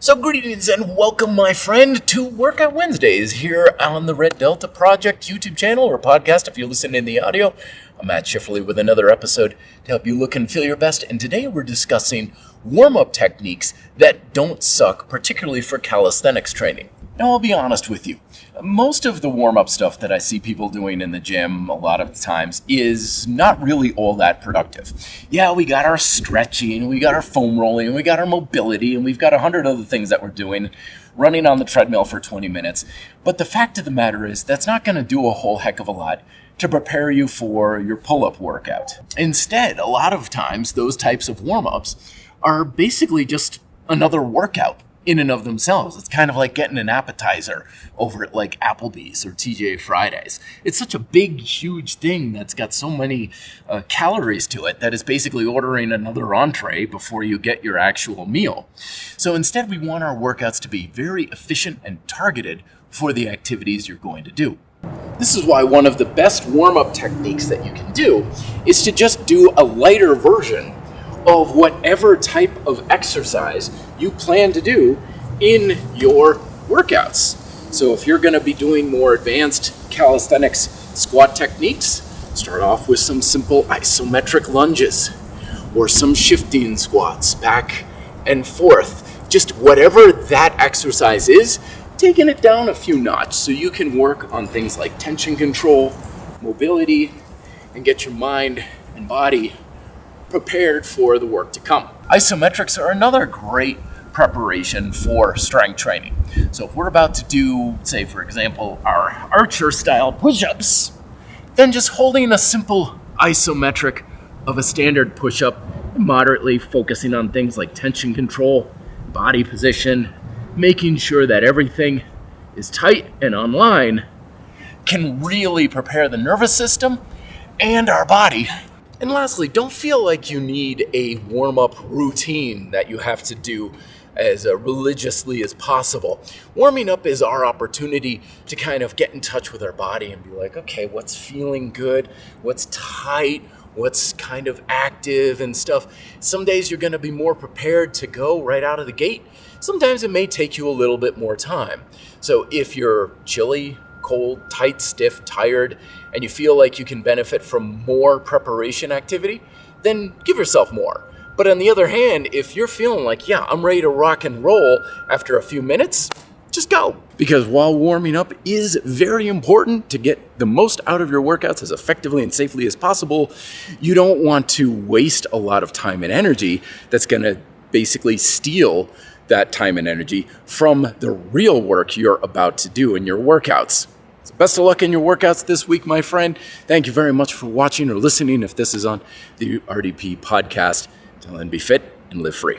So greetings and welcome, my friend, to Workout Wednesdays here on the Red Delta Project YouTube channel or podcast if you're listening in the audio. I'm Matt Schifferle with another episode to help you look and feel your best, and today we're discussing warm-up techniques that don't suck, particularly for calisthenics training. Now, I'll be honest with you. Most of the warm-up stuff that I see people doing in the gym a lot of times is not really all that productive. Yeah, we got our stretching, we got our foam rolling, we got our mobility, and we've got 100 other things that we're doing, running on the treadmill for 20 minutes. But the fact of the matter is that's not going to do a whole heck of a lot to prepare you for your pull-up workout. Instead, a lot of times, those types of warm-ups are basically just another workout in and of themselves. It's kind of like getting an appetizer over at like Applebee's or TJ Fridays. It's such a big, huge thing that's got so many calories to it that it's basically ordering another entree before you get your actual meal. So instead, we want our workouts to be very efficient and targeted for the activities you're going to do. This is why one of the best warm-up techniques that you can do is to just do a lighter version of whatever type of exercise you plan to do in your workouts. So if you're going to be doing more advanced calisthenics squat techniques, start off with some simple isometric lunges or some shifting squats back and forth. Just whatever that exercise is, taking it down a few notches so you can work on things like tension control, mobility, and get your mind and body prepared for the work to come. Isometrics are another great preparation for strength training. So if we're about to do, say for example, our archer style push-ups, then just holding a simple isometric of a standard push-up, moderately focusing on things like tension control, body position, making sure that everything is tight and online, can really prepare the nervous system and our body. And lastly, don't feel like you need a warm-up routine that you have to do as religiously as possible. Warming up is our opportunity to kind of get in touch with our body and be like, okay, what's feeling good? What's tight? What's kind of active and stuff? Some days you're going to be more prepared to go right out of the gate. Sometimes it may take you a little bit more time. So if you're chilly, cold, tight, stiff, tired, and you feel like you can benefit from more preparation activity, then give yourself more. But on the other hand, if you're feeling like, yeah, I'm ready to rock and roll after a few minutes, just go. Because while warming up is very important to get the most out of your workouts as effectively and safely as possible, you don't want to waste a lot of time and energy that's going to basically steal that time and energy from the real work you're about to do in your workouts. So best of luck in your workouts this week, my friend. Thank you very much for watching or listening if this is on the RDP podcast. Till then, be fit and live free.